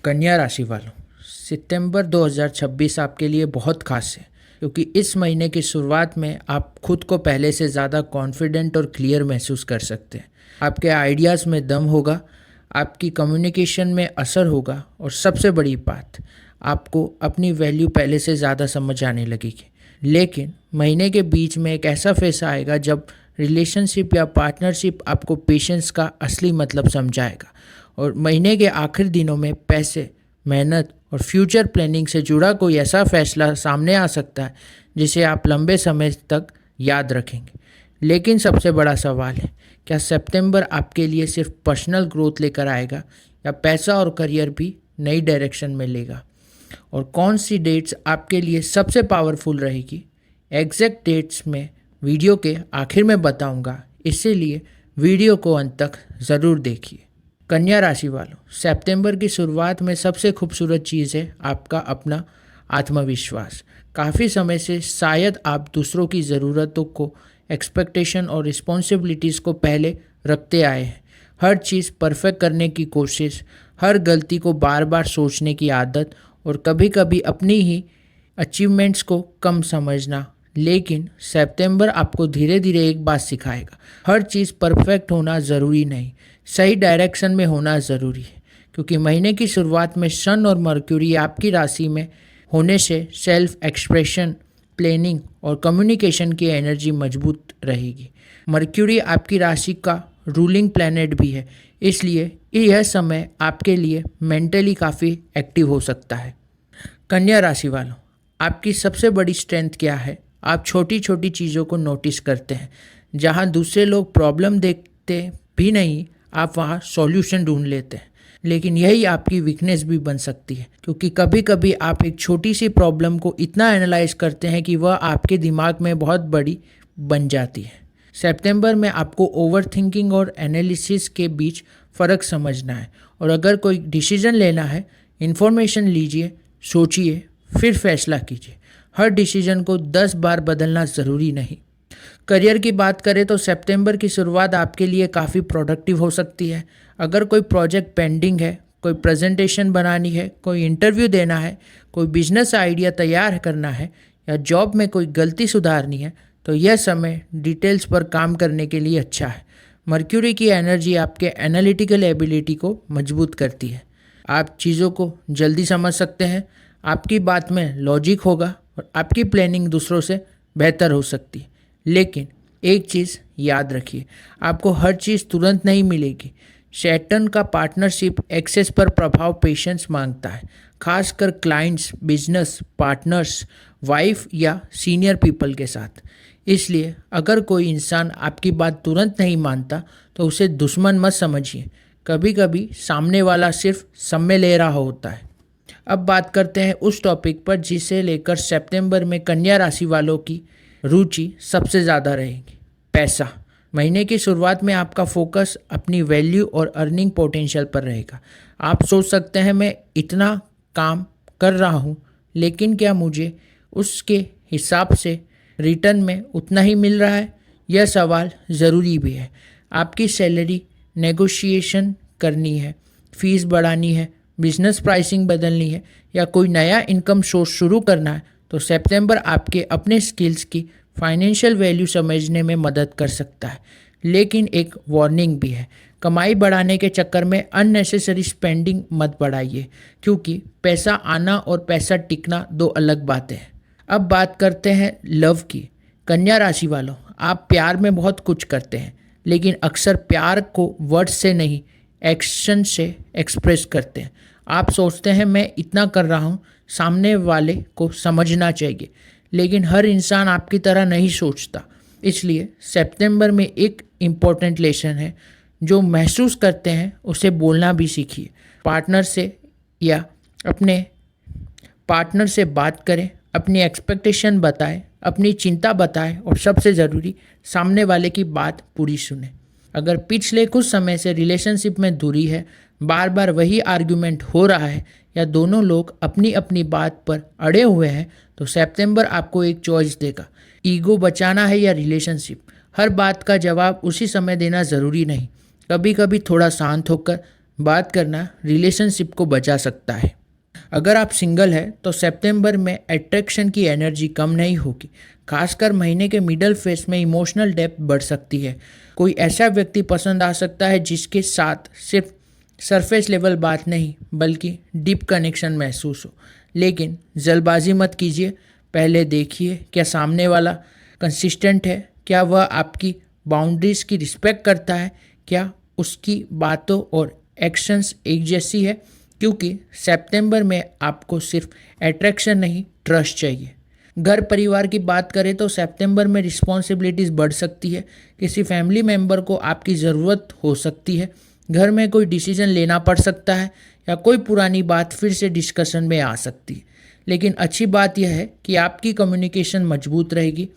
कन्या राशि वालों, सितंबर 2026 आपके लिए बहुत खास है क्योंकि इस महीने की शुरुआत में आप खुद को पहले से ज़्यादा कॉन्फिडेंट और क्लियर महसूस कर सकते हैं। आपके आइडियाज़ में दम होगा, आपकी कम्युनिकेशन में असर होगा और सबसे बड़ी बात, आपको अपनी वैल्यू पहले से ज़्यादा समझ आने लगेगी। लेकिन महीने के बीच में एक ऐसा फेस आएगा जब रिलेशनशिप या पार्टनरशिप आपको पेशेंस का असली मतलब समझाएगा और महीने के आखिरी दिनों में पैसे, मेहनत और फ्यूचर प्लानिंग से जुड़ा कोई ऐसा फैसला सामने आ सकता है जिसे आप लंबे समय तक याद रखेंगे। लेकिन सबसे बड़ा सवाल है, क्या सितंबर आपके लिए सिर्फ पर्सनल ग्रोथ लेकर आएगा या पैसा और करियर भी नई डायरेक्शन में लेगा? और कौन सी डेट्स आपके लिए सबसे पावरफुल रहेगी, एग्जैक्ट डेट्स में वीडियो के आखिर में बताऊंगा, इसीलिए वीडियो को अंत तक ज़रूर देखिए। कन्या राशि वालों, सितंबर की शुरुआत में सबसे खूबसूरत चीज़ है आपका अपना आत्मविश्वास। काफ़ी समय से शायद आप दूसरों की ज़रूरतों को, एक्सपेक्टेशन और रिस्पॉन्सिबिलिटीज़ को पहले रखते आए हैं। हर चीज़ परफेक्ट करने की कोशिश, हर गलती को बार बार सोचने की आदत और कभी कभी अपनी ही अचीवमेंट्स को कम समझना। लेकिन सितंबर आपको धीरे धीरे एक बात सिखाएगा, हर चीज़ परफेक्ट होना ज़रूरी नहीं, सही डायरेक्शन में होना ज़रूरी है। क्योंकि महीने की शुरुआत में सन और मर्क्यूरी आपकी राशि में होने से सेल्फ एक्सप्रेशन, प्लानिंग और कम्युनिकेशन की एनर्जी मजबूत रहेगी। मर्क्यूरी आपकी राशि का रूलिंग प्लैनेट भी है, इसलिए यह समय आपके लिए मेंटली काफ़ी एक्टिव हो सकता है। कन्या राशि वालों, आपकी सबसे बड़ी स्ट्रेंथ क्या है? आप छोटी छोटी चीज़ों को नोटिस करते हैं। जहां दूसरे लोग प्रॉब्लम देखते भी नहीं, आप वहां सॉल्यूशन ढूंढ लेते हैं। लेकिन यही आपकी वीकनेस भी बन सकती है, क्योंकि कभी कभी आप एक छोटी सी प्रॉब्लम को इतना एनालाइज करते हैं कि वह आपके दिमाग में बहुत बड़ी बन जाती है। सितंबर में आपको ओवर थिंकिंग और एनालिसिस के बीच फ़र्क समझना है और अगर कोई डिसीजन लेना है, इन्फॉर्मेशन लीजिए, सोचिए, फिर फैसला कीजिए। हर डिसीजन को 10 बार बदलना ज़रूरी नहीं। करियर की बात करें तो सितंबर की शुरुआत आपके लिए काफ़ी प्रोडक्टिव हो सकती है। अगर कोई प्रोजेक्ट पेंडिंग है, कोई प्रेजेंटेशन बनानी है, कोई इंटरव्यू देना है, कोई बिजनेस आइडिया तैयार करना है या जॉब में कोई गलती सुधारनी है, तो यह समय डिटेल्स पर काम करने के लिए अच्छा है। मर्क्यूरी की एनर्जी आपके एनालिटिकल एबिलिटी को मजबूत करती है। आप चीज़ों को जल्दी समझ सकते हैं, आपकी बात में लॉजिक होगा और आपकी प्लानिंग दूसरों से बेहतर हो सकती है। लेकिन एक चीज़ याद रखिए, आपको हर चीज़ तुरंत नहीं मिलेगी। सैटर्न का पार्टनरशिप एक्सेस पर प्रभाव पेशेंस मांगता है, खासकर क्लाइंट्स, बिजनेस पार्टनर्स, वाइफ या सीनियर पीपल के साथ। इसलिए अगर कोई इंसान आपकी बात तुरंत नहीं मानता तो उसे दुश्मन मत समझिए। कभी कभी सामने वाला सिर्फ समय ले रहा होता है। अब बात करते हैं उस टॉपिक पर जिसे लेकर सितंबर में कन्या राशि वालों की रुचि सबसे ज़्यादा रहेगी, पैसा। महीने की शुरुआत में आपका फोकस अपनी वैल्यू और अर्निंग पोटेंशियल पर रहेगा। आप सोच सकते हैं, मैं इतना काम कर रहा हूँ, लेकिन क्या मुझे उसके हिसाब से रिटर्न में उतना ही मिल रहा है? यह सवाल ज़रूरी भी है। आपकी सैलरी नेगोशिएशन करनी है, फीस बढ़ानी है, बिजनेस प्राइसिंग बदलनी है या कोई नया इनकम सोर्स शुरू करना है, तो सितंबर आपके अपने स्किल्स की फाइनेंशियल वैल्यू समझने में मदद कर सकता है। लेकिन एक वार्निंग भी है, कमाई बढ़ाने के चक्कर में अननेसेसरी स्पेंडिंग मत बढ़ाइए, क्योंकि पैसा आना और पैसा टिकना दो अलग बातें हैं। अब बात करते हैं लव की। कन्या राशि वालों, आप प्यार में बहुत कुछ करते हैं, लेकिन अक्सर प्यार को वर्ड से नहीं, एक्शन से एक्सप्रेस करते हैं। आप सोचते हैं, मैं इतना कर रहा हूँ, सामने वाले को समझना चाहिए। लेकिन हर इंसान आपकी तरह नहीं सोचता। इसलिए सितंबर में एक इम्पॉर्टेंट लेसन है, जो महसूस करते हैं उसे बोलना भी सीखिए। पार्टनर से या अपने पार्टनर से बात करें, अपनी एक्सपेक्टेशन बताएं, अपनी चिंता बताएं और सबसे ज़रूरी, सामने वाले की बात पूरी सुने। अगर पिछले कुछ समय से रिलेशनशिप में दूरी है, बार बार वही आर्ग्यूमेंट हो रहा है या दोनों लोग अपनी अपनी बात पर अड़े हुए हैं, तो सितंबर आपको एक चॉइस देगा, ईगो बचाना है या रिलेशनशिप। हर बात का जवाब उसी समय देना ज़रूरी नहीं। कभी कभी थोड़ा शांत होकर बात करना रिलेशनशिप को बचा सकता है। अगर आप सिंगल है तो सितंबर में अट्रैक्शन की एनर्जी कम नहीं होगी। खासकर महीने के मिडल फेस में इमोशनल डेप्थ बढ़ सकती है। कोई ऐसा व्यक्ति पसंद आ सकता है जिसके साथ सिर्फ सरफेस लेवल बात नहीं बल्कि डीप कनेक्शन महसूस हो। लेकिन जल्दबाजी मत कीजिए। पहले देखिए क्या सामने वाला कंसिस्टेंट है, क्या वह आपकी बाउंड्रीज की रिस्पेक्ट करता है, क्या उसकी बातों और एक्शंस एक जैसी है। क्योंकि सितंबर में आपको सिर्फ अट्रैक्शन नहीं, ट्रस्ट चाहिए। घर परिवार की बात करें तो सितंबर में रिस्पॉन्सिबिलिटीज़ बढ़ सकती है। किसी फैमिली मेम्बर को आपकी ज़रूरत हो सकती है। घर में कोई डिसीजन लेना पड़ सकता है या कोई पुरानी बात फिर से डिस्कशन में आ सकती है। लेकिन अच्छी बात यह है कि आपकी कम्युनिकेशन मजबूत रहेगी।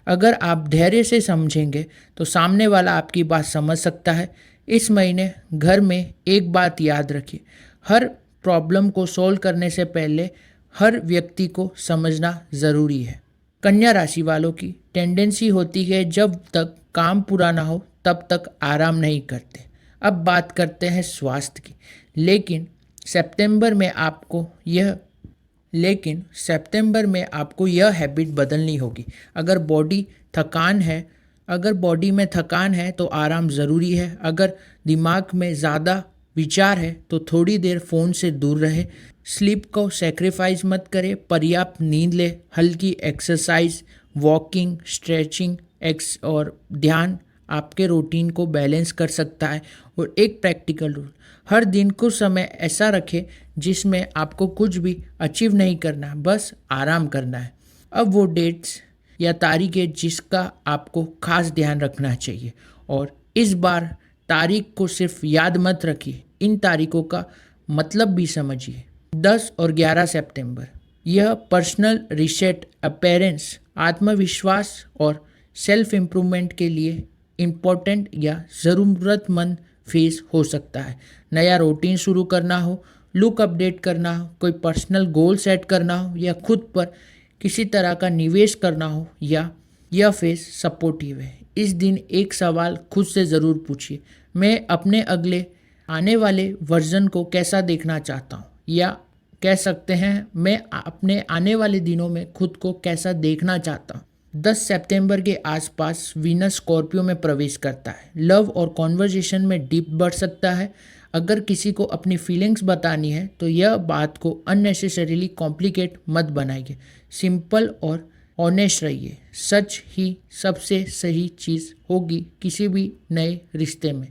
अगर आप धैर्य से समझेंगे तो सामने वाला आपकी बात समझ सकता है। इस महीने घर में एक बात याद रखिए, हर प्रॉब्लम को सॉल्व करने से पहले हर व्यक्ति को समझना ज़रूरी है। कन्या राशि वालों की टेंडेंसी होती है जब तक काम पूरा ना हो तब तक आराम नहीं करते। अब बात करते हैं स्वास्थ्य की। सितंबर में आपको यह लेकिन सितंबर में आपको यह हैबिट बदलनी होगी। अगर बॉडी में थकान है तो आराम ज़रूरी है। अगर दिमाग में ज़्यादा विचार है तो थोड़ी देर फ़ोन से दूर रहे। स्लीप को सेक्रीफाइस मत करें, पर्याप्त नींद ले। हल्की एक्सरसाइज, वॉकिंग, स्ट्रेचिंग और ध्यान आपके रूटीन को बैलेंस कर सकता है। और एक प्रैक्टिकल रूल, हर दिन कुछ समय ऐसा रखें जिसमें आपको कुछ भी अचीव नहीं करना, बस आराम करना है। अब वो डेट्स या तारीखें जिसका आपको खास ध्यान रखना चाहिए। और इस बार तारीख को सिर्फ याद मत रखिए, इन तारीखों का मतलब भी समझिए। 10 और 11 सितंबर यह पर्सनल रीसेट, अपीयरेंस, आत्मविश्वास और सेल्फ इम्प्रूवमेंट के लिए इम्पोर्टेंट या ज़रूरतमंद फेज हो सकता है। नया रूटीन शुरू करना हो, लुक अपडेट करना हो, कोई पर्सनल गोल सेट करना हो या खुद पर किसी तरह का निवेश करना हो, या यह फेज सपोर्टिव है। इस दिन एक सवाल खुद से ज़रूर पूछिए, मैं अपने अगले आने वाले वर्जन को कैसा देखना चाहता हूँ, या कह सकते हैं मैं अपने आने वाले दिनों में खुद को कैसा देखना चाहता हूँ। 10 सितंबर के आसपास वीनस स्कॉर्पियो में प्रवेश करता है। लव और कॉन्वर्जेशन में डीप बढ़ सकता है। अगर किसी को अपनी फीलिंग्स बतानी है तो यह बात को अननेसेसरीली कॉम्प्लिकेट मत बनाइए। सिंपल और ऑनेस्ट रहिए। सच ही सबसे सही चीज़ होगी किसी भी नए रिश्ते में।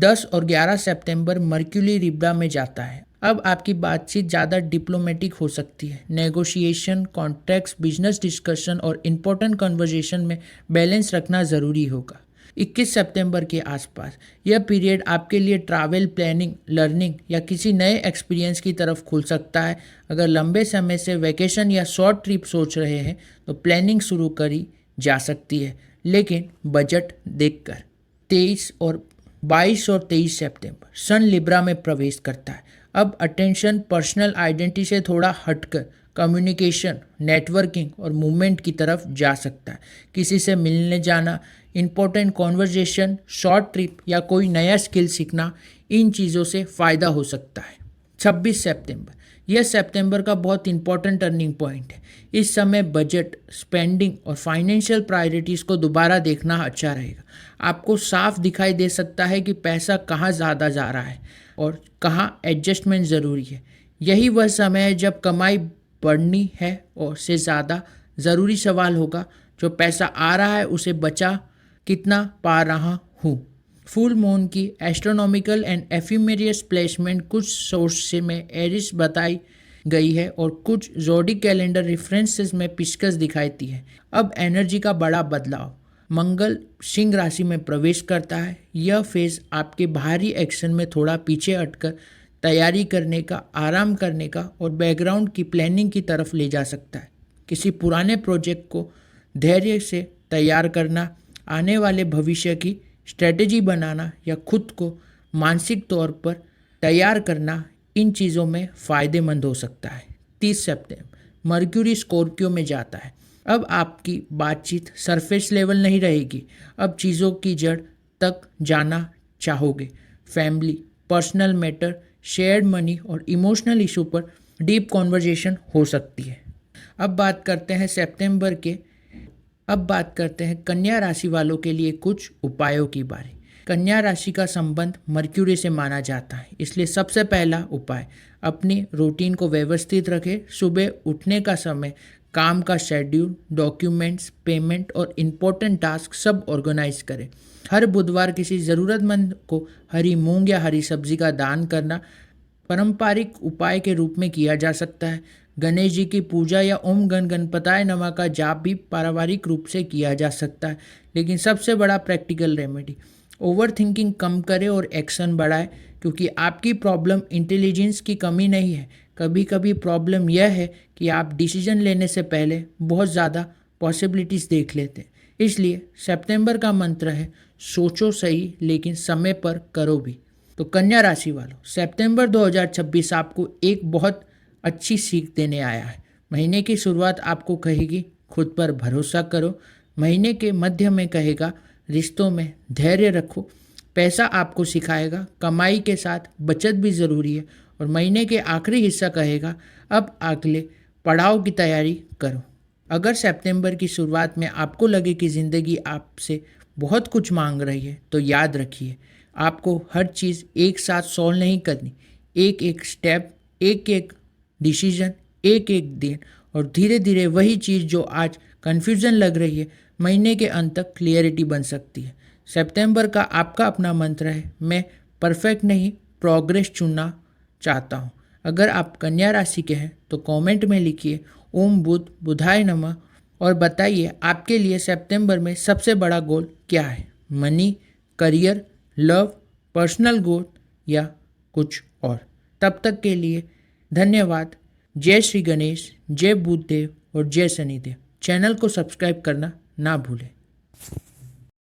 10 और 11 सितंबर मर्क्यूरी लिब्रा में जाता है। अब आपकी बातचीत ज़्यादा डिप्लोमेटिक हो सकती है। नेगोशिएशन, कॉन्ट्रैक्ट्स, बिजनेस डिस्कशन और इम्पोर्टेंट कन्वर्जेशन में बैलेंस रखना ज़रूरी होगा। 21 सितंबर के आसपास यह पीरियड आपके लिए ट्रैवल प्लानिंग, लर्निंग या किसी नए एक्सपीरियंस की तरफ खुल सकता है। अगर लंबे समय से वैकेशन या शॉर्ट ट्रिप सोच रहे हैं तो प्लानिंग शुरू करी जा सकती है, लेकिन बजट देखकर। 22 और 23 सितंबर सन लिब्रा में प्रवेश करता है। अब अटेंशन पर्सनल आइडेंटिटी से थोड़ा हटकर कम्युनिकेशन, नेटवर्किंग और मूवमेंट की तरफ जा सकता है। किसी से मिलने जाना, इम्पोर्टेंट कॉन्वर्जेशन, शॉर्ट ट्रिप या कोई नया स्किल सीखना, इन चीज़ों से फ़ायदा हो सकता है। 26 सितंबर यह सितंबर का बहुत इंपॉर्टेंट टर्निंग पॉइंट है। इस समय बजट, स्पेंडिंग और फाइनेंशियल प्रायोरिटीज़ को दोबारा देखना अच्छा रहेगा। आपको साफ दिखाई दे सकता है कि पैसा कहाँ ज़्यादा जा रहा है और कहाँ एडजस्टमेंट ज़रूरी है। यही वह समय है जब कमाई बढ़नी है और से ज़्यादा ज़रूरी सवाल होगा, जो पैसा आ रहा है उसे बचा कितना पा रहा हूँ। फुल मून की एस्ट्रोनॉमिकल एंड एफिमेरियस प्लेसमेंट कुछ सोर्स में एरिस बताई गई है और कुछ ज़ोडिक कैलेंडर रेफरेंसेस में पिशकस दिखाती है। अब एनर्जी का बड़ा बदलाव, मंगल सिंह राशि में प्रवेश करता है। यह फेज आपके बाहरी एक्शन में थोड़ा पीछे हटकर तैयारी करने का, आराम करने का और बैकग्राउंड की प्लानिंग की तरफ ले जा सकता है। किसी पुराने प्रोजेक्ट को धैर्य से तैयार करना, आने वाले भविष्य की स्ट्रेटजी बनाना या खुद को मानसिक तौर पर तैयार करना, इन चीज़ों में फ़ायदेमंद हो सकता है। 30 सितंबर मर्क्यूरी स्कॉर्पियो में जाता है। अब आपकी बातचीत सरफेस लेवल नहीं रहेगी। अब चीज़ों की जड़ तक जाना चाहोगे। Family, personal matter, shared money और इमोशनल इशू पर डीप कॉन्वर्जेशन हो सकती है। अब बात करते हैं कन्या राशि वालों के लिए कुछ उपायों की बारी। कन्या राशि का संबंध मर्क्यूरी से माना जाता है, इसलिए सबसे पहला उपाय अपनी रूटीन को व्यवस्थित रखें। सुबह उठने का समय, काम का शेड्यूल, डॉक्यूमेंट्स, पेमेंट और इम्पोर्टेंट टास्क सब ऑर्गेनाइज करें। हर बुधवार किसी ज़रूरतमंद को हरी मूंग या हरी सब्जी का दान करना पारंपरिक उपाय के रूप में किया जा सकता है। गणेश जी की पूजा या ओम गण गणपताय नमः का जाप भी पारिवारिक रूप से किया जा सकता है। लेकिन सबसे बड़ा प्रैक्टिकल रेमेडी, ओवर थिंकिंग कम करें और एक्शन बढ़ाएं, क्योंकि आपकी प्रॉब्लम इंटेलिजेंस की कमी नहीं है। कभी कभी प्रॉब्लम यह है कि आप डिसीजन लेने से पहले बहुत ज़्यादा पॉसिबिलिटीज़ देख लेते हैं। इसलिए सितंबर का मंत्र है, सोचो सही लेकिन समय पर करो भी। तो कन्या राशि वालों, सितंबर 2026 आपको एक बहुत अच्छी सीख देने आया है। महीने की शुरुआत आपको कहेगी खुद पर भरोसा करो। महीने के मध्य में कहेगा रिश्तों में धैर्य रखो। पैसा आपको सिखाएगा कमाई के साथ बचत भी ज़रूरी है। और महीने के आखिरी हिस्सा कहेगा अब अगले पड़ाव की तैयारी करो। अगर सितंबर की शुरुआत में आपको लगे कि ज़िंदगी आपसे बहुत कुछ मांग रही है, तो याद रखिए आपको हर चीज़ एक साथ सॉल्व नहीं करनी। एक एक स्टेप, एक एक डिसीजन, एक एक दिन, और धीरे धीरे वही चीज़ जो आज कन्फ्यूज़न लग रही है, महीने के अंत तक क्लियरिटी बन सकती है। सितंबर का आपका अपना मंत्र है, मैं परफेक्ट नहीं, प्रोग्रेस चुनना चाहता हूँ। अगर आप कन्या राशि के हैं तो कमेंट में लिखिए ओम बुध बुधाय नमः और बताइए आपके लिए सितंबर में सबसे बड़ा गोल क्या है। Money, career, love, personal growth या कुछ और। तब तक के लिए धन्यवाद। जय श्री गणेश, जय बुद्धदेव और जय शनिदेव। चैनल को सब्सक्राइब करना ना भूलें।